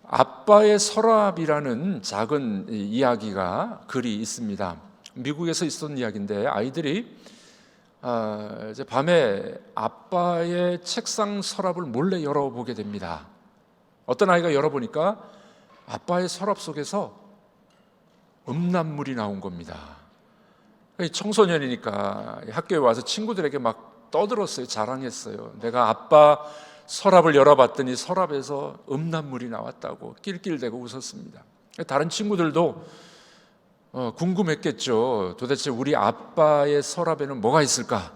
아빠의 서랍이라는 작은 이야기가 글이 있습니다. 미국에서 있었던 이야기인데 아이들이 이제 밤에 아빠의 책상 서랍을 몰래 열어보게 됩니다. 어떤 아이가 열어보니까 아빠의 서랍 속에서 음란물이 나온 겁니다. 청소년이니까 학교에 와서 친구들에게 막 떠들었어요. 자랑했어요. 내가 아빠 서랍을 열어봤더니 서랍에서 음란물이 나왔다고 낄낄대고 웃었습니다. 다른 친구들도 궁금했겠죠. 도대체 우리 아빠의 서랍에는 뭐가 있을까?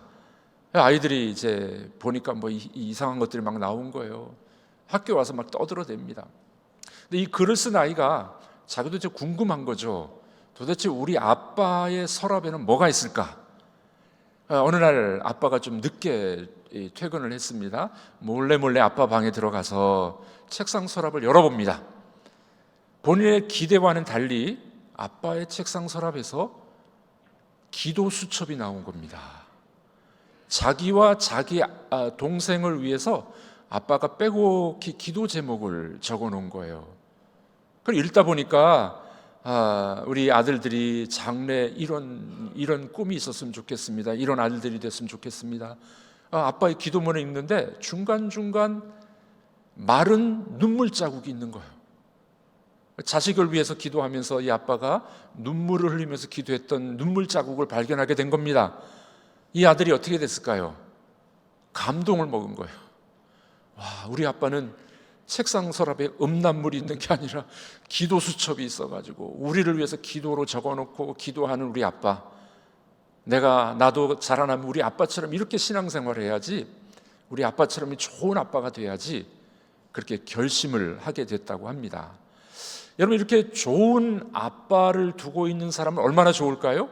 아이들이 이제 보니까 뭐 이상한 것들이 막 나온 거예요. 학교 와서 막 떠들어댑니다. 근데 이 글을 쓴 아이가 자기도 이제 궁금한 거죠. 도대체 우리 아빠의 서랍에는 뭐가 있을까? 어느 날 아빠가 좀 늦게 퇴근을 했습니다. 몰래 아빠 방에 들어가서 책상 서랍을 열어봅니다. 본인의 기대와는 달리 아빠의 책상 서랍에서 기도 수첩이 나온 겁니다. 자기와 자기 동생을 위해서 아빠가 빼곡히 기도 제목을 적어 놓은 거예요. 그걸 읽다 보니까 우리 아들들이 장래 이런 꿈이 있었으면 좋겠습니다. 이런 아들들이 됐으면 좋겠습니다. 아빠의 기도문을 읽는데 중간중간 마른 눈물 자국이 있는 거예요. 자식을 위해서 기도하면서 이 아빠가 눈물을 흘리면서 기도했던 눈물 자국을 발견하게 된 겁니다. 이 아들이 어떻게 됐을까요? 감동을 먹은 거예요. 와, 우리 아빠는 책상 서랍에 음란물이 있는 게 아니라 기도 수첩이 있어가지고 우리를 위해서 기도로 적어놓고 기도하는 우리 아빠, 나도 자라나면 우리 아빠처럼 이렇게 신앙생활을 해야지, 우리 아빠처럼 좋은 아빠가 돼야지, 그렇게 결심을 하게 됐다고 합니다. 여러분, 이렇게 좋은 아빠를 두고 있는 사람은 얼마나 좋을까요?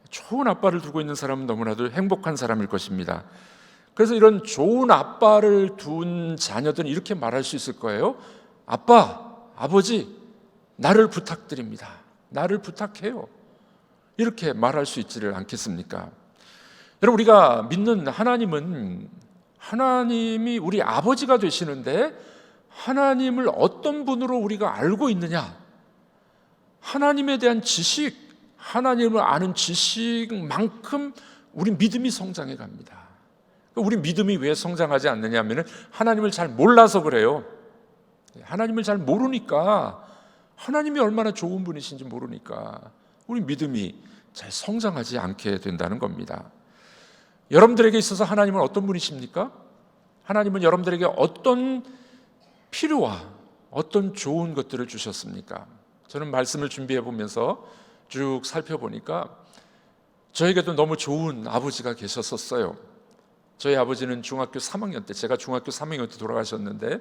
좋은 아빠를 두고 있는 사람은 너무나도 행복한 사람일 것입니다. 그래서 이런 좋은 아빠를 둔 자녀들은 이렇게 말할 수 있을 거예요. 아빠, 아버지, 나를 부탁드립니다. 나를 부탁해요. 이렇게 말할 수 있지를 않겠습니까? 여러분, 우리가 믿는 하나님은 하나님이 우리 아버지가 되시는데 하나님을 어떤 분으로 우리가 알고 있느냐? 하나님에 대한 지식, 하나님을 아는 지식만큼 우리 믿음이 성장해 갑니다. 우리 믿음이 왜 성장하지 않느냐 하면 하나님을 잘 몰라서 그래요. 하나님을 잘 모르니까, 하나님이 얼마나 좋은 분이신지 모르니까 우리 믿음이 잘 성장하지 않게 된다는 겁니다. 여러분들에게 있어서 하나님은 어떤 분이십니까? 하나님은 여러분들에게 어떤 필요와 어떤 좋은 것들을 주셨습니까? 저는 말씀을 준비해 보면서 쭉 살펴보니까 저에게도 너무 좋은 아버지가 계셨었어요. 저희 아버지는 중학교 3학년 때, 제가 중학교 3학년 때 돌아가셨는데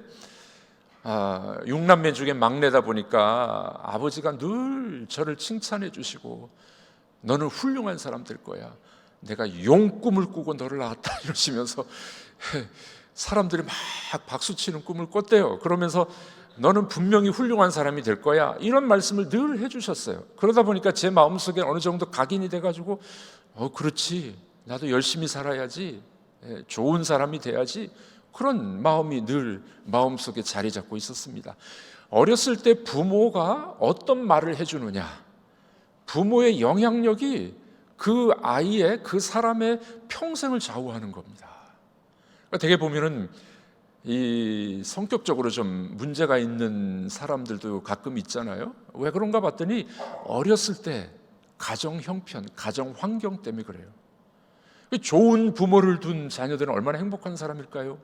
6남매 중에 막내다 보니까 아버지가 늘 저를 칭찬해 주시고 너는 훌륭한 사람 될 거야, 내가 용 꿈을 꾸고 너를 낳았다 이러시면서 사람들이 막 박수치는 꿈을 꿨대요. 그러면서 너는 분명히 훌륭한 사람이 될 거야, 이런 말씀을 늘 해주셨어요. 그러다 보니까 제 마음속에 어느 정도 각인이 돼가지고 그렇지, 나도 열심히 살아야지, 좋은 사람이 돼야지, 그런 마음이 늘 마음속에 자리 잡고 있었습니다. 어렸을 때 부모가 어떤 말을 해주느냐, 부모의 영향력이 그 아이의, 그 사람의 평생을 좌우하는 겁니다. 되게 보면은 이 성격적으로 좀 문제가 있는 사람들도 가끔 있잖아요. 왜 그런가 봤더니 어렸을 때 가정 형편, 가정 환경 때문에 그래요. 좋은 부모를 둔 자녀들은 얼마나 행복한 사람일까요?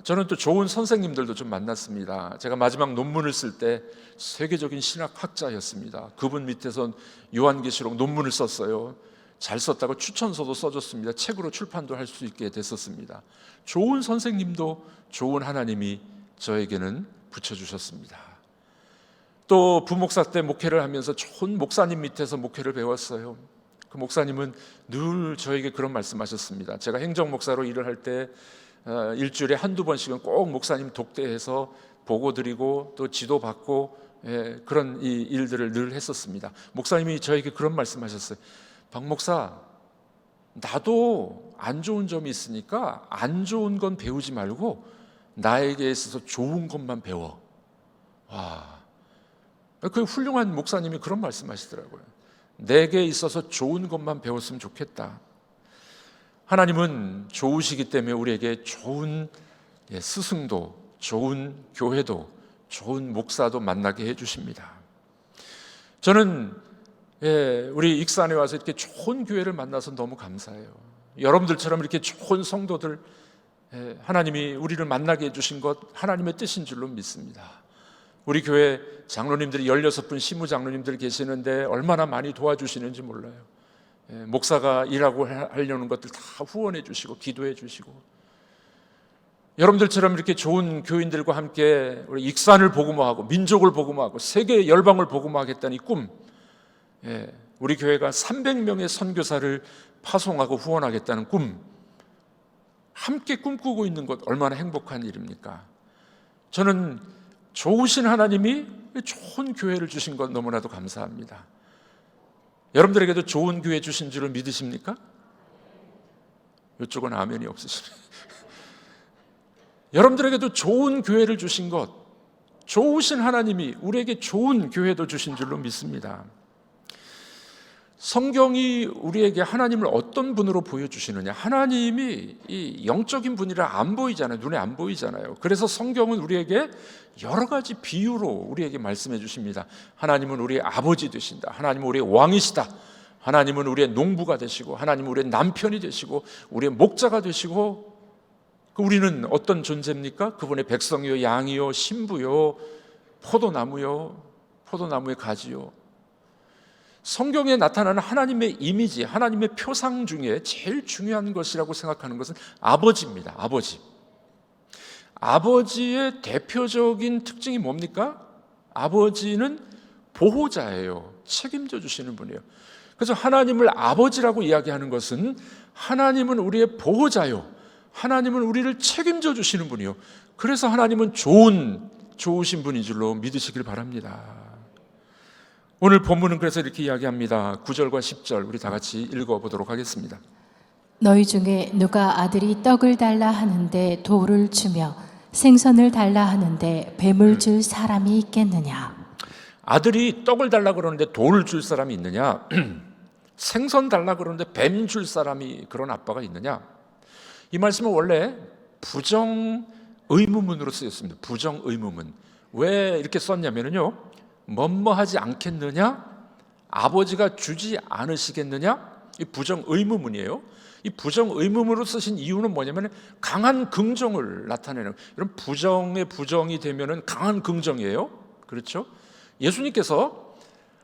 저는 또 좋은 선생님들도 좀 만났습니다. 제가 마지막 논문을 쓸 때 세계적인 신학학자였습니다. 그분 밑에서 요한계시록 논문을 썼어요. 잘 썼다고 추천서도 써줬습니다. 책으로 출판도 할 수 있게 됐었습니다. 좋은 선생님도 좋은 하나님이 저에게는 붙여주셨습니다. 또 부목사 때 목회를 하면서 좋은 목사님 밑에서 목회를 배웠어요. 그 목사님은 늘 저에게 그런 말씀하셨습니다. 제가 행정목사로 일을 할 때 일주일에 한두 번씩은 꼭 목사님 독대해서 보고 드리고 또 지도받고 그런 이 일들을 늘 했었습니다. 목사님이 저에게 그런 말씀하셨어요. 박 목사, 나도 안 좋은 점이 있으니까 안 좋은 건 배우지 말고 나에게 있어서 좋은 것만 배워. 와, 그 훌륭한 목사님이 그런 말씀하시더라고요. 내게 있어서 좋은 것만 배웠으면 좋겠다. 하나님은 좋으시기 때문에 우리에게 좋은 스승도, 좋은 교회도, 좋은 목사도 만나게 해주십니다. 저는 우리 익산에 와서 이렇게 좋은 교회를 만나서 너무 감사해요. 여러분들처럼 이렇게 좋은 성도들, 하나님이 우리를 만나게 해주신 것 하나님의 뜻인 줄로 믿습니다. 우리 교회 장로님들이 16분 시무장로님들 계시는데 얼마나 많이 도와주시는지 몰라요. 목사가 일하고 하려는 것들 다 후원해 주시고 기도해 주시고, 여러분들처럼 이렇게 좋은 교인들과 함께 우리 익산을 복음화하고 민족을 복음화하고 세계 열방을 복음화하겠다는 이 꿈, 우리 교회가 300명의 선교사를 파송하고 후원하겠다는 꿈, 함께 꿈꾸고 있는 것 얼마나 행복한 일입니까? 저는 좋으신 하나님이 좋은 교회를 주신 것 너무나도 감사합니다. 여러분들에게도 좋은 교회 주신 줄을 믿으십니까? 이쪽은 아멘이 없으십니다. 여러분들에게도 좋은 교회를 주신 것, 좋으신 하나님이 우리에게 좋은 교회도 주신 줄로 믿습니다. 성경이 우리에게 하나님을 어떤 분으로 보여주시느냐, 하나님이 이 영적인 분이라 안 보이잖아요. 눈에 안 보이잖아요. 그래서 성경은 우리에게 여러 가지 비유로 우리에게 말씀해 주십니다. 하나님은 우리의 아버지 되신다. 하나님은 우리의 왕이시다. 하나님은 우리의 농부가 되시고, 하나님은 우리의 남편이 되시고, 우리의 목자가 되시고, 우리는 어떤 존재입니까? 그분의 백성이요, 양이요, 신부요, 포도나무요, 포도나무의 가지요. 성경에 나타나는 하나님의 이미지, 하나님의 표상 중에 제일 중요한 것이라고 생각하는 것은 아버지입니다. 아버지. 아버지의 대표적인 특징이 뭡니까? 아버지는 보호자예요. 책임져 주시는 분이에요. 그래서 하나님을 아버지라고 이야기하는 것은 하나님은 우리의 보호자요, 하나님은 우리를 책임져 주시는 분이요, 그래서 하나님은 좋으신 분인 줄로 믿으시길 바랍니다. 오늘 본문은 그래서 이렇게 이야기합니다. 9절과 10절 우리 다 같이 읽어보도록 하겠습니다. 너희 중에 누가 아들이 떡을 달라 하는데 돌을 주며 생선을 달라 하는데 뱀을 줄 사람이 있겠느냐? 아들이 떡을 달라 그러는데 돌을 줄 사람이 있느냐? 생선 달라 그러는데 뱀 줄 사람이, 그런 아빠가 있느냐? 이 말씀은 원래 부정 의무문으로 쓰였습니다. 부정 의무문. 왜 이렇게 썼냐면요, 뭐뭐하지 않겠느냐? 아버지가 주지 않으시겠느냐? 이 부정 의무문이에요. 이 부정 의무문으로 쓰신 이유는 뭐냐면 강한 긍정을 나타내는, 이런 부정의 부정이 되면은 강한 긍정이에요. 그렇죠? 예수님께서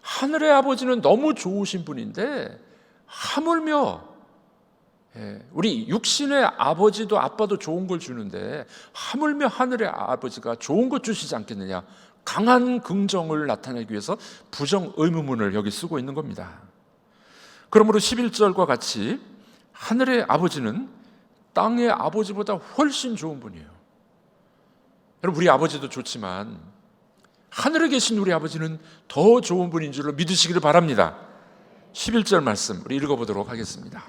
하늘의 아버지는 너무 좋으신 분인데 하물며 우리 육신의 아버지도 아빠도 좋은 걸 주는데 하물며 하늘의 아버지가 좋은 것 주시지 않겠느냐? 강한 긍정을 나타내기 위해서 부정 의무문을 여기 쓰고 있는 겁니다. 그러므로 11절과 같이 하늘의 아버지는 땅의 아버지보다 훨씬 좋은 분이에요. 여러분, 우리 아버지도 좋지만 하늘에 계신 우리 아버지는 더 좋은 분인 줄로 믿으시기를 바랍니다. 11절 말씀 우리 읽어보도록 하겠습니다.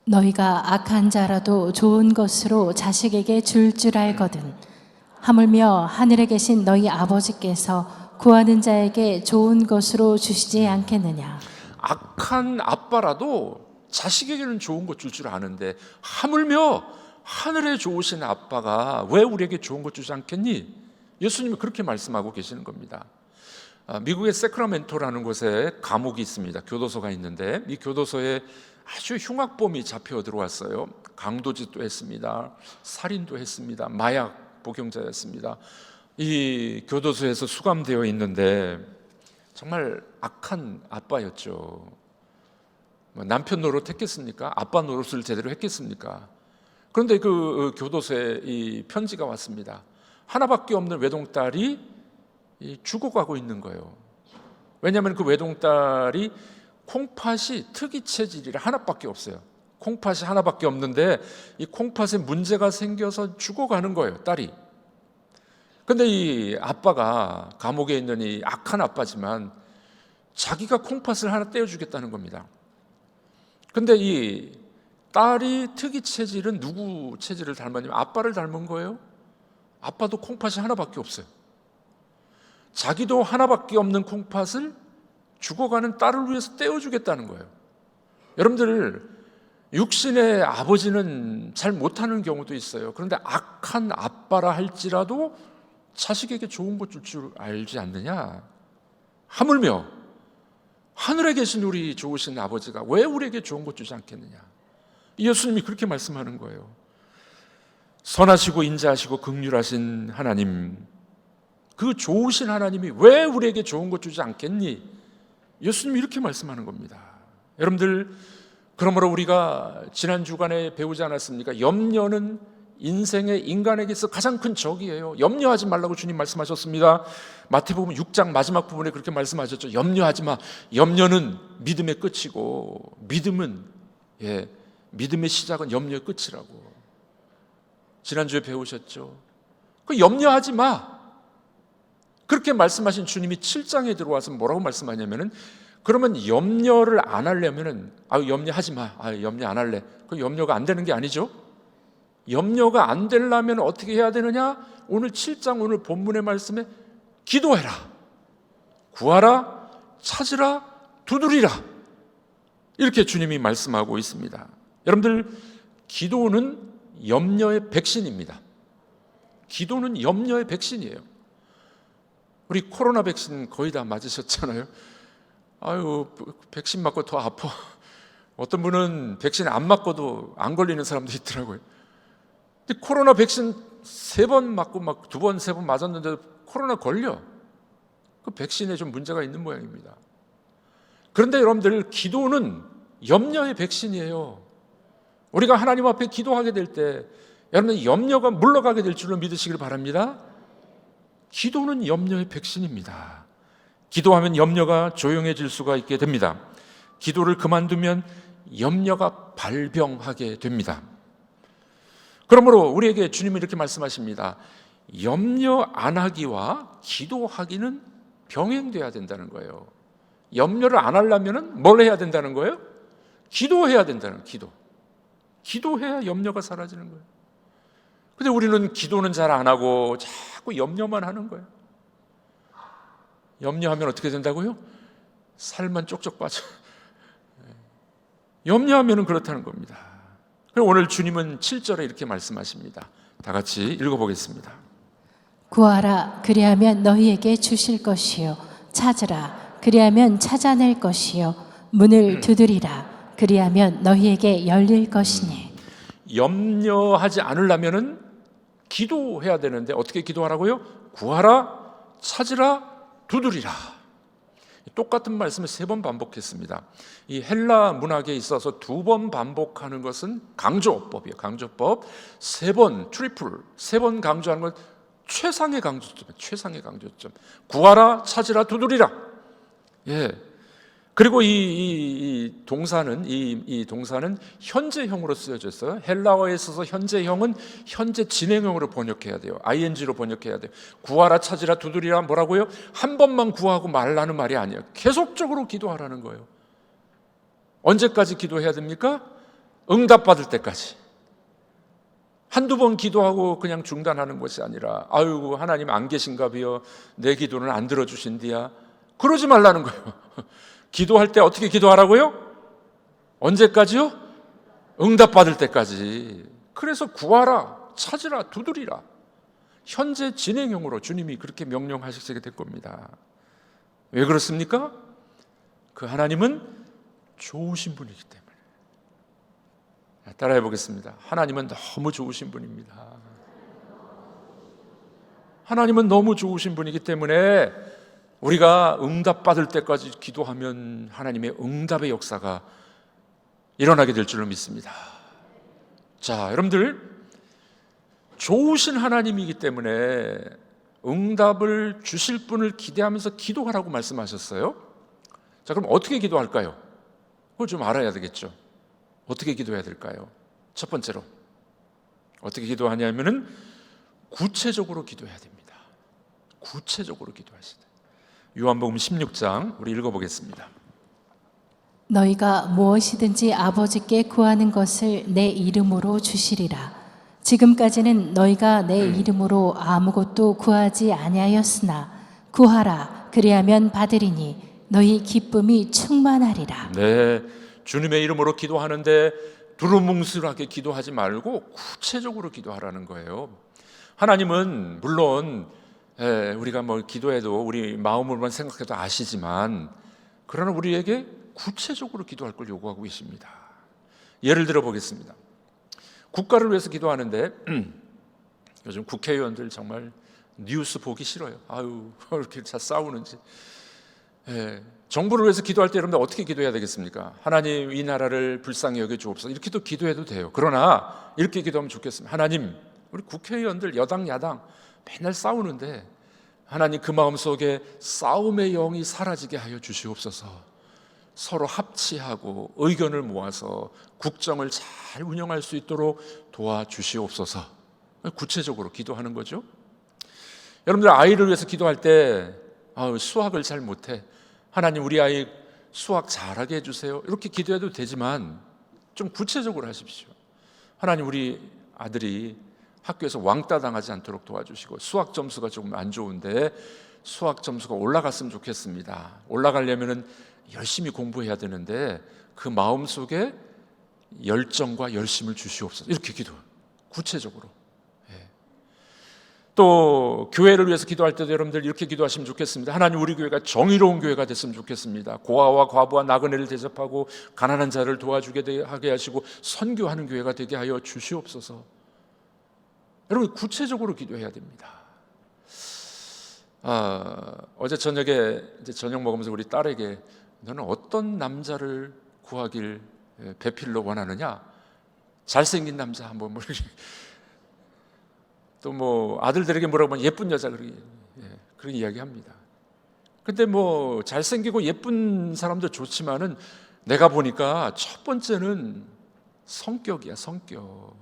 너희가 악한 자라도 좋은 것으로 자식에게 줄 알거든 하물며 하늘에 계신 너희 아버지께서 구하는 자에게 좋은 것으로 주시지 않겠느냐? 악한 아빠라도 자식에게는 좋은 것 줄 줄 아는데 하물며 하늘에 좋으신 아빠가 왜 우리에게 좋은 것 주지 않겠니? 예수님이 그렇게 말씀하고 계시는 겁니다. 미국의 세크라멘토라는 곳에 감옥이 있습니다. 교도소가 있는데 이 교도소에 아주 흉악범이 잡혀 들어왔어요. 강도짓도 했습니다. 살인도 했습니다. 마약 복용자였습니다. 이 교도소에서 수감되어 있는데 정말 악한 아빠였죠. 남편 노릇 했겠습니까? 아빠 노릇을 제대로 했겠습니까? 그런데 그 교도소에 이 편지가 왔습니다. 하나밖에 없는 외동딸이 죽어가고 있는 거예요. 왜냐하면 그 외동딸이 콩팥이 특이 체질이라 하나밖에 없어요. 콩팥이 하나밖에 없는데 이 콩팥에 문제가 생겨서 죽어가는 거예요, 딸이. 근데 이 아빠가, 감옥에 있는 이 악한 아빠지만 자기가 콩팥을 하나 떼어주겠다는 겁니다. 근데 이 딸이 특이 체질은 누구 체질을 닮았냐면 아빠를 닮은 거예요. 아빠도 콩팥이 하나밖에 없어요. 자기도 하나밖에 없는 콩팥을 죽어가는 딸을 위해서 떼어주겠다는 거예요. 여러분들, 육신의 아버지는 잘 못하는 경우도 있어요. 그런데 악한 아빠라 할지라도 자식에게 좋은 것 줄 줄 알지 않느냐? 하물며 하늘에 계신 우리 좋으신 아버지가 왜 우리에게 좋은 것 주지 않겠느냐? 예수님이 그렇게 말씀하는 거예요. 선하시고 인자하시고 긍휼하신 하나님, 그 좋으신 하나님이 왜 우리에게 좋은 것 주지 않겠니? 예수님이 이렇게 말씀하는 겁니다. 여러분들, 그러므로 우리가 지난 주간에 배우지 않았습니까? 염려는 인생의 인간에게서 가장 큰 적이에요. 염려하지 말라고 주님 말씀하셨습니다. 마태복음 6장 마지막 부분에 그렇게 말씀하셨죠. 염려하지 마. 염려는 믿음의 끝이고 믿음의 시작은 염려의 끝이라고. 지난주에 배우셨죠. 그 염려하지 마. 그렇게 말씀하신 주님이 7장에 들어와서 뭐라고 말씀하냐면은, 그러면 염려를 안 하려면은, 염려하지 마. 염려 안 할래. 그 염려가 안 되는 게 아니죠. 염려가 안 되려면 어떻게 해야 되느냐? 오늘 7장 오늘 본문의 말씀에 기도해라, 구하라, 찾으라, 두드리라, 이렇게 주님이 말씀하고 있습니다. 여러분들, 기도는 염려의 백신입니다. 기도는 염려의 백신이에요. 우리 코로나 백신 거의 다 맞으셨잖아요. 백신 맞고 더 아파. 어떤 분은 백신 안 맞고도 안 걸리는 사람도 있더라고요. 근데 코로나 백신 3번 맞고 막 2번, 3번 맞았는데 코로나 걸려. 그 백신에 좀 문제가 있는 모양입니다. 그런데 여러분들, 기도는 염려의 백신이에요. 우리가 하나님 앞에 기도하게 될 때 여러분, 염려가 물러가게 될 줄로 믿으시길 바랍니다. 기도는 염려의 백신입니다. 기도하면 염려가 조용해질 수가 있게 됩니다. 기도를 그만두면 염려가 발병하게 됩니다. 그러므로 우리에게 주님은 이렇게 말씀하십니다. 염려 안 하기와 기도하기는 병행돼야 된다는 거예요. 염려를 안 하려면 뭘 해야 된다는 거예요? 기도해야 된다는 거예요. 기도해야 염려가 사라지는 거예요. 근데 우리는 기도는 잘 안 하고 자꾸 염려만 하는 거예요. 염려하면 어떻게 된다고요? 살만 쪽쪽 빠져. 염려하면 그렇다는 겁니다. 그리고 오늘 주님은 7절에 이렇게 말씀하십니다. 다 같이 읽어보겠습니다. 구하라, 그리하면 너희에게 주실 것이요, 찾으라, 그리하면 찾아낼 것이요, 문을 두드리라, 그리하면 너희에게 열릴 것이니. 염려하지 않으려면 기도해야 되는데 어떻게 기도하라고요? 구하라, 찾으라, 두드리라. 똑같은 말씀을 3번 반복했습니다. 이 헬라 문학에 있어서 2번 반복하는 것은 강조법이에요. 강조법. 3번, 트리플, 3번 강조하는 건 최상의 강조점이에요. 최상의 강조점. 구하라, 찾으라, 두드리라. 그리고 이 동사는 현재형으로 쓰여져 있어요. 헬라어에 있어서 현재형은 현재 진행형으로 번역해야 돼요. ing로 번역해야 돼요. 구하라, 찾으라, 두드리라 뭐라고요? 한 번만 구하고 말라는 말이 아니에요. 계속적으로 기도하라는 거예요. 언제까지 기도해야 됩니까? 응답받을 때까지. 한두 번 기도하고 그냥 중단하는 것이 아니라, 아이고 하나님 안 계신가 봐요, 내 기도는 안 들어주신디야, 그러지 말라는 거예요. 기도할 때 어떻게 기도하라고요? 언제까지요? 응답받을 때까지. 그래서 구하라, 찾으라, 두드리라. 현재 진행형으로 주님이 그렇게 명령하시게 될 겁니다. 왜 그렇습니까? 그 하나님은 좋으신 분이기 때문에. 따라해 보겠습니다. 하나님은 너무 좋으신 분입니다. 하나님은 너무 좋으신 분이기 때문에 우리가 응답받을 때까지 기도하면 하나님의 응답의 역사가 일어나게 될 줄로 믿습니다. 자, 여러분들, 좋으신 하나님이기 때문에 응답을 주실 분을 기대하면서 기도하라고 말씀하셨어요. 자, 그럼 어떻게 기도할까요? 그걸 좀 알아야 되겠죠. 어떻게 기도해야 될까요? 첫 번째로 어떻게 기도하냐면은 구체적으로 기도해야 됩니다. 구체적으로 기도하시다. 요한복음 16장 우리 읽어보겠습니다. 너희가 무엇이든지 아버지께 구하는 것을 내 이름으로 주시리라. 지금까지는 너희가 내 이름으로 아무것도 구하지 아니하였으나 구하라 그리하면 받으리니 너희 기쁨이 충만하리라. 네, 주님의 이름으로 기도하는데 두루뭉술하게 기도하지 말고 구체적으로 기도하라는 거예요. 하나님은 물론 우리가 뭐 기도해도 우리 마음으로만 생각해도 아시지만, 그러나 우리에게 구체적으로 기도할 걸 요구하고 계십니다. 예를 들어 보겠습니다. 국가를 위해서 기도하는데 요즘 국회의원들 정말 뉴스 보기 싫어요. 아유, 이렇게 잘 싸우는지. 정부를 위해서 기도할 때 여러분들 어떻게 기도해야 되겠습니까? 하나님, 이 나라를 불쌍히 여겨 주옵소서. 이렇게도 기도해도 돼요. 그러나 이렇게 기도하면 좋겠습니다. 하나님, 우리 국회의원들 여당 야당 맨날 싸우는데 하나님, 그 마음속에 싸움의 영이 사라지게 하여 주시옵소서. 서로 합치하고 의견을 모아서 국정을 잘 운영할 수 있도록 도와주시옵소서. 구체적으로 기도하는 거죠. 여러분들 아이를 위해서 기도할 때 수학을 잘 못해, 하나님 우리 아이 수학 잘하게 해주세요, 이렇게 기도해도 되지만 좀 구체적으로 하십시오. 하나님 우리 아들이 학교에서 왕따 당하지 않도록 도와주시고, 수학 점수가 조금 안 좋은데 수학 점수가 올라갔으면 좋겠습니다. 올라가려면 열심히 공부해야 되는데 그 마음속에 열정과 열심을 주시옵소서. 이렇게 기도, 구체적으로. 또 교회를 위해서 기도할 때도 여러분들 이렇게 기도하시면 좋겠습니다. 하나님 우리 교회가 정의로운 교회가 됐으면 좋겠습니다. 고아와 과부와 나그네를 대접하고 가난한 자를 도와주게 하게 하시고 선교하는 교회가 되게 하여 주시옵소서. 여러분 구체적으로 기도해야 됩니다. 어제 저녁에 이제 저녁 먹으면서 우리 딸에게 너는 어떤 남자를 구하길 배필로 원하느냐? 잘생긴 남자 한번 뭐 또 뭐 아들들에게 뭐라고 하면 예쁜 여자 그렇게 이야기합니다. 근데 뭐 잘생기고 예쁜 사람도 좋지만은 내가 보니까 첫 번째는 성격이야, 성격.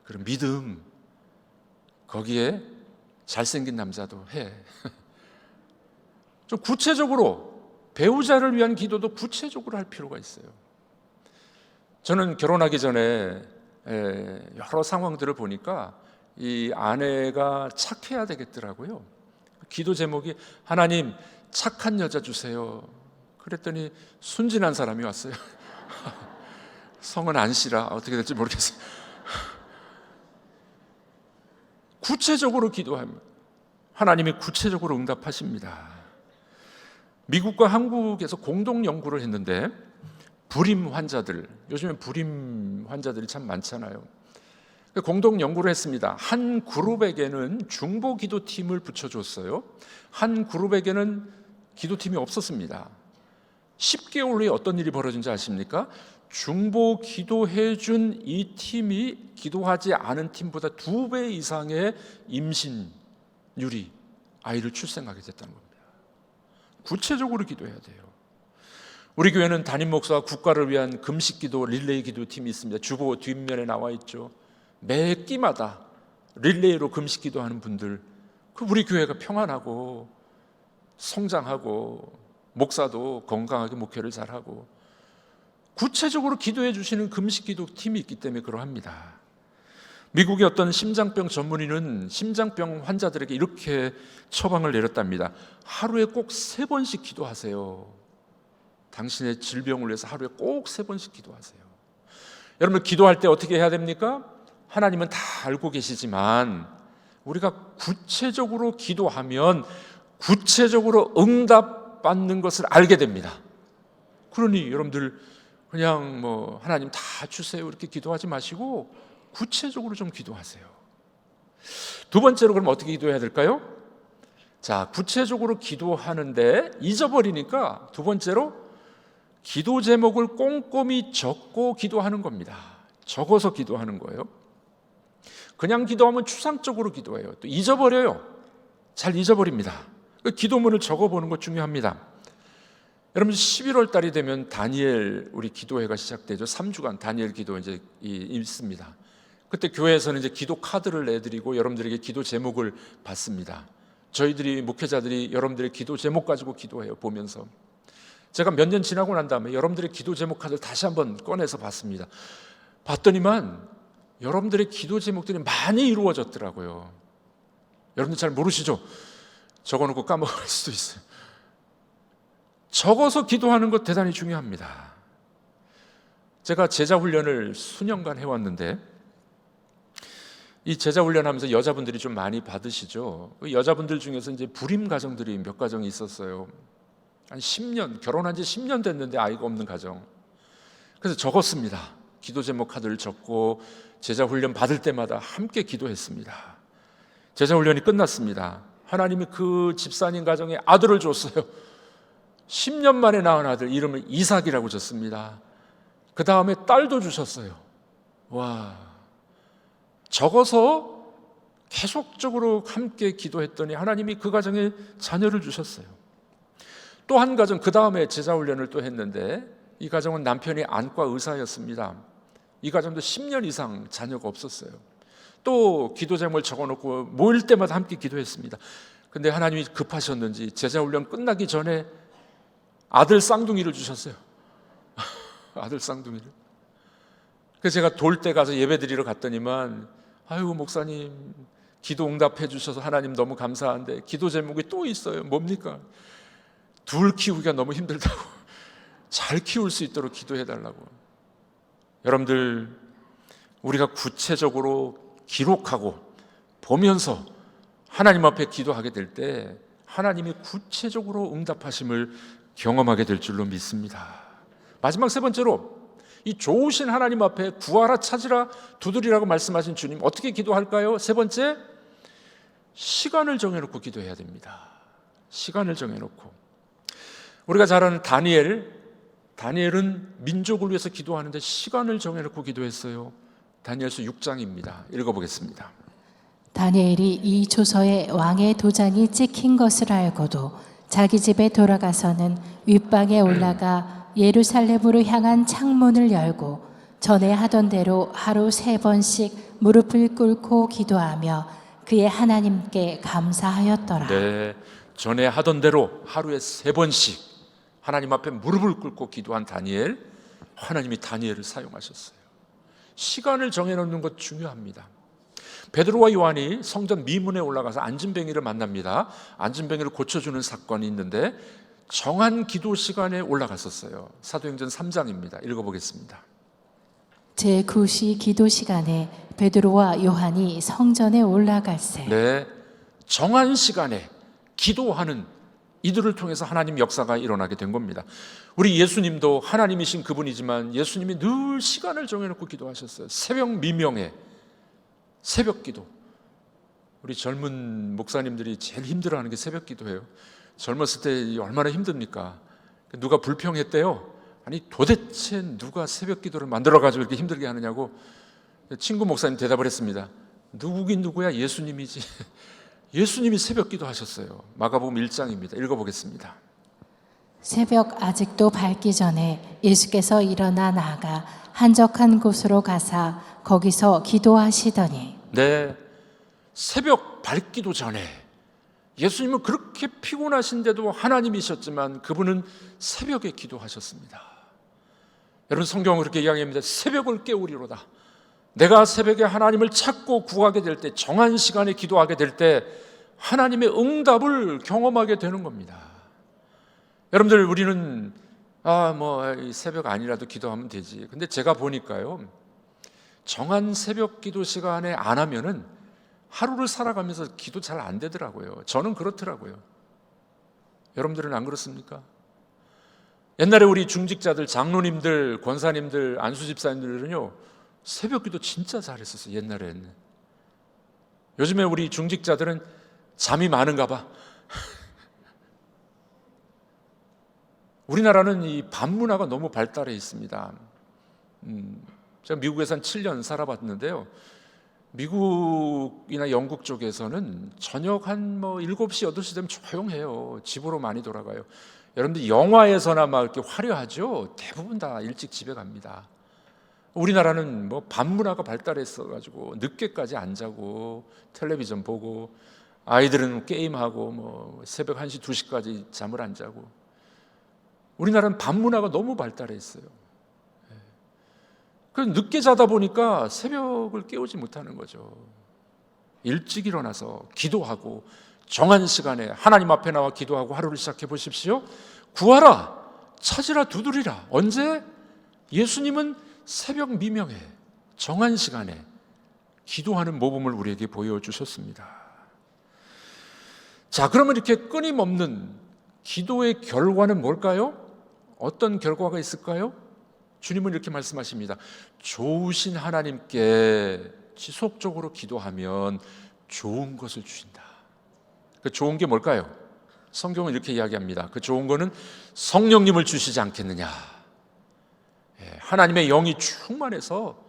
그런 믿음. 거기에 잘생긴 남자도 해. 좀 구체적으로 배우자를 위한 기도도 구체적으로 할 필요가 있어요. 저는 결혼하기 전에 여러 상황들을 보니까 이 아내가 착해야 되겠더라고요. 기도 제목이 하나님 착한 여자 주세요. 그랬더니 순진한 사람이 왔어요. 성은 안씨라 어떻게 될지 모르겠어요. 구체적으로 기도하면 하나님이 구체적으로 응답하십니다. 미국과 한국에서 공동 연구를 했는데 불임 환자들, 요즘에 불임 환자들이 참 많잖아요. 공동 연구를 했습니다. 한 그룹에게는 중보 기도팀을 붙여줬어요. 한 그룹에게는 기도팀이 없었습니다. 10개월 후에 어떤 일이 벌어진지 아십니까? 중보 기도해준 이 팀이 기도하지 않은 팀보다 2배 이상의 임신율이, 아이를 출생하게 됐다는 겁니다. 구체적으로 기도해야 돼요. 우리 교회는 담임 목사와 국가를 위한 금식 기도 릴레이 기도 팀이 있습니다. 주보 뒷면에 나와 있죠. 매 끼마다 릴레이로 금식 기도하는 분들, 우리 교회가 평안하고 성장하고 목사도 건강하게 목회를 잘하고 구체적으로 기도해 주시는 금식 기도 팀이 있기 때문에 그러합니다. 미국의 어떤 심장병 전문의는 심장병 환자들에게 이렇게 처방을 내렸답니다. 하루에 꼭 3번씩 기도하세요. 당신의 질병을 위해서 하루에 꼭 3번씩 기도하세요. 여러분 기도할 때 어떻게 해야 됩니까? 하나님은 다 알고 계시지만 우리가 구체적으로 기도하면 구체적으로 응답받는 것을 알게 됩니다. 그러니 여러분들 그냥 뭐 하나님 다 주세요 이렇게 기도하지 마시고 구체적으로 좀 기도하세요. 두 번째로 그럼 어떻게 기도해야 될까요? 자, 구체적으로 기도하는데 잊어버리니까 두 번째로 기도 제목을 꼼꼼히 적고 기도하는 겁니다. 적어서 기도하는 거예요. 그냥 기도하면 추상적으로 기도해요. 또 잊어버려요. 잘 잊어버립니다. 기도문을 적어보는 것 중요합니다. 여러분 11월 달이 되면 다니엘 우리 기도회가 시작되죠. 3주간 다니엘 기도 이제 있습니다. 그때 교회에서는 이제 기도 카드를 내드리고 여러분들에게 기도 제목을 받습니다. 저희들이 목회자들이 여러분들의 기도 제목 가지고 기도해요. 보면서 제가 몇 년 지나고 난 다음에 여러분들의 기도 제목 카드를 다시 한번 꺼내서 봤습니다. 봤더니만 여러분들의 기도 제목들이 많이 이루어졌더라고요. 여러분들 잘 모르시죠? 적어놓고 까먹을 수도 있어요. 적어서 기도하는 것 대단히 중요합니다. 제가 제자 훈련을 수년간 해왔는데 이 제자 훈련하면서 여자분들이 좀 많이 받으시죠. 그 여자분들 중에서 이제 불임 가정들이 몇 가정이 있었어요. 한 10년, 결혼한 지 10년 됐는데 아이가 없는 가정. 그래서 적었습니다. 기도 제목 카드를 적고 제자 훈련 받을 때마다 함께 기도했습니다. 제자 훈련이 끝났습니다. 하나님이 그 집사님 가정에 아들을 줬어요. 10년 만에 낳은 아들, 이름을 이삭이라고 줬습니다. 그 다음에 딸도 주셨어요. 와, 적어서 계속적으로 함께 기도했더니 하나님이 그 가정에 자녀를 주셨어요. 또 한 가정, 그 다음에 제자훈련을 또 했는데 이 가정은 남편이 안과 의사였습니다. 이 가정도 10년 이상 자녀가 없었어요. 또 기도 제목을 적어놓고 모일 때마다 함께 기도했습니다. 근데 하나님이 급하셨는지 제자훈련 끝나기 전에 아들 쌍둥이를 주셨어요. 아들 쌍둥이를. 그래서 제가 돌 때 가서 예배 드리러 갔더니만 아이고 목사님 기도 응답해 주셔서 하나님 너무 감사한데 기도 제목이 또 있어요. 뭡니까? 둘 키우기가 너무 힘들다고. 잘 키울 수 있도록 기도해 달라고. 여러분들, 우리가 구체적으로 기록하고 보면서 하나님 앞에 기도하게 될 때 하나님이 구체적으로 응답하심을 경험하게 될 줄로 믿습니다. 마지막 세 번째로, 이 좋으신 하나님 앞에 구하라 찾으라 두드리라고 말씀하신 주님, 어떻게 기도할까요? 세 번째, 시간을 정해놓고 기도해야 됩니다. 시간을 정해놓고. 우리가 잘 아는 다니엘은 민족을 위해서 기도하는데 시간을 정해놓고 기도했어요. 다니엘서 6장입니다. 읽어보겠습니다. 다니엘이 이 조서에 왕의 도장이 찍힌 것을 알고도 자기 집에 돌아가서는 윗방에 올라가 예루살렘으로 향한 창문을 열고 전에 하던 대로 하루 3번씩 무릎을 꿇고 기도하며 그의 하나님께 감사하였더라. 네, 전에 하던 대로 하루에 3번씩 하나님 앞에 무릎을 꿇고 기도한 다니엘, 하나님이 다니엘을 사용하셨어요. 시간을 정해놓는 것 중요합니다. 베드로와 요한이 성전 미문에 올라가서 안진뱅이를 만납니다. 안진뱅이를 고쳐주는 사건이 있는데 정한 기도 시간에 올라갔었어요. 사도행전 3장입니다. 읽어보겠습니다. 제9시 기도 시간에 베드로와 요한이 성전에 올라갈새. 네, 정한 시간에 기도하는 이들을 통해서 하나님 역사가 일어나게 된 겁니다. 우리 예수님도 하나님이신 그분이지만 예수님이 늘 시간을 정해놓고 기도하셨어요. 새벽 미명에 새벽 기도. 우리 젊은 목사님들이 제일 힘들어하는 게 새벽 기도예요. 젊었을 때 얼마나 힘듭니까? 누가 불평했대요. 아니 도대체 누가 새벽 기도를 만들어가지고 이렇게 힘들게 하느냐고. 친구 목사님 대답을 했습니다. 누구긴 누구야? 예수님이지. 예수님이 새벽 기도하셨어요. 마가복음 1장입니다. 읽어보겠습니다. 새벽 아직도 밝기 전에 예수께서 일어나 나아가 한적한 곳으로 가사 거기서 기도하시더니. 네, 새벽 밝기도 전에 예수님은 그렇게 피곤하신데도 하나님이셨지만 그분은 새벽에 기도하셨습니다. 여러분, 성경은 그렇게 이야기합니다. 새벽을 깨우리로다. 내가 새벽에 하나님을 찾고 구하게 될 때, 정한 시간에 기도하게 될 때 하나님의 응답을 경험하게 되는 겁니다. 여러분들, 우리는 새벽 아니라도 기도하면 되지. 근데 제가 보니까요, 정한 새벽 기도 시간에 안 하면은 하루를 살아가면서 기도 잘 안 되더라고요. 저는 그렇더라고요. 여러분들은 안 그렇습니까? 옛날에 우리 중직자들, 장로님들, 권사님들, 안수집사님들은요 새벽 기도 진짜 잘했었어요. 옛날에는. 요즘에 우리 중직자들은 잠이 많은가 봐. 우리나라는 이 밤문화가 너무 발달해 있습니다. 제가 미국에서 한 7년 살아봤는데요, 미국이나 영국 쪽에서는 저녁 한 7시, 8시 되면 조용해요. 집으로 많이 돌아가요. 여러분들 영화에서나 막 이렇게 화려하죠? 대부분 다 일찍 집에 갑니다. 우리나라는 밤문화가 발달했어가지고 늦게까지 안 자고 텔레비전 보고 아이들은 게임하고 새벽 1시, 2시까지 잠을 안 자고. 우리나라는 밤문화가 너무 발달했어요. 늦게 자다 보니까 새벽을 깨우지 못하는 거죠. 일찍 일어나서 기도하고 정한 시간에 하나님 앞에 나와 기도하고 하루를 시작해 보십시오. 구하라, 찾으라, 두드리라. 언제? 예수님은 새벽 미명에 정한 시간에 기도하는 모범을 우리에게 보여주셨습니다. 자, 그러면 이렇게 끊임없는 기도의 결과는 뭘까요? 어떤 결과가 있을까요? 주님은 이렇게 말씀하십니다. 좋으신 하나님께 지속적으로 기도하면 좋은 것을 주신다. 그 좋은 게 뭘까요? 성경은 이렇게 이야기합니다. 그 좋은 거는 성령님을 주시지 않겠느냐. 하나님의 영이 충만해서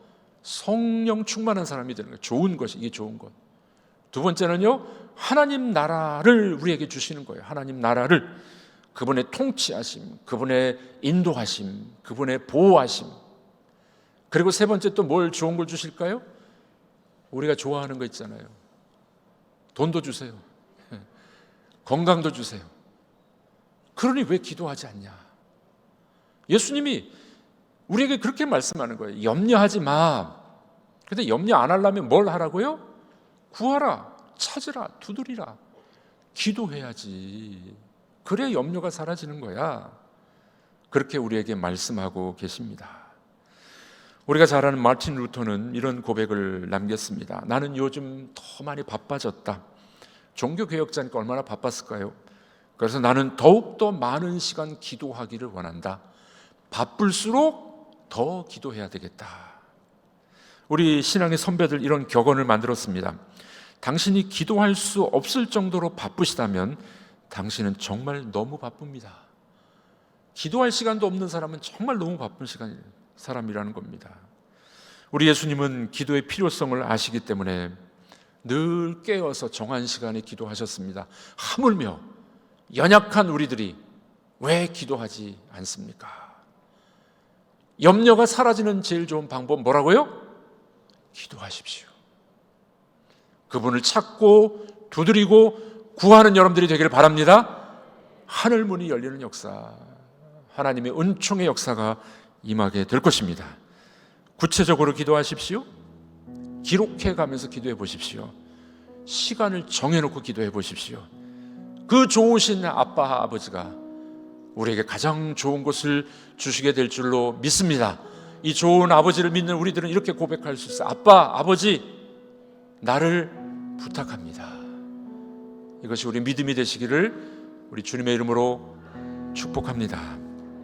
성령 충만한 사람이 되는 거예요. 좋은 것이, 이게 좋은 것. 두 번째는요, 하나님 나라를 우리에게 주시는 거예요. 하나님 나라를, 그분의 통치하심, 그분의 인도하심, 그분의 보호하심. 그리고 세 번째 또 뭘 좋은 걸 주실까요? 우리가 좋아하는 거 있잖아요. 돈도 주세요. 건강도 주세요. 그러니 왜 기도하지 않냐? 예수님이 우리에게 그렇게 말씀하는 거예요. 염려하지 마. 근데 염려 안 하려면 뭘 하라고요? 구하라, 찾으라, 두드리라. 기도해야지. 그래야 염려가 사라지는 거야. 그렇게 우리에게 말씀하고 계십니다. 우리가 잘 아는 마틴 루터는 이런 고백을 남겼습니다. 나는 요즘 더 많이 바빠졌다. 종교개혁자니까 얼마나 바빴을까요? 그래서 나는 더욱더 많은 시간 기도하기를 원한다. 바쁠수록 더 기도해야 되겠다. 우리 신앙의 선배들 이런 격언을 만들었습니다. 당신이 기도할 수 없을 정도로 바쁘시다면 당신은 정말 너무 바쁩니다. 기도할 시간도 없는 사람은 정말 너무 바쁜 사람이라는 겁니다. 우리 예수님은 기도의 필요성을 아시기 때문에 늘 깨어서 정한 시간에 기도하셨습니다. 하물며 연약한 우리들이 왜 기도하지 않습니까? 염려가 사라지는 제일 좋은 방법 뭐라고요? 기도하십시오. 그분을 찾고 두드리고 구하는 여러분들이 되기를 바랍니다. 하늘 문이 열리는 역사, 하나님의 은총의 역사가 임하게 될 것입니다. 구체적으로 기도하십시오. 기록해 가면서 기도해 보십시오. 시간을 정해놓고 기도해 보십시오. 그 좋으신 아빠, 아버지가 우리에게 가장 좋은 것을 주시게 될 줄로 믿습니다. 이 좋은 아버지를 믿는 우리들은 이렇게 고백할 수 있어요. 아빠, 아버지, 나를 부탁합니다. 이것이 우리 믿음이 되시기를 우리 주님의 이름으로 축복합니다.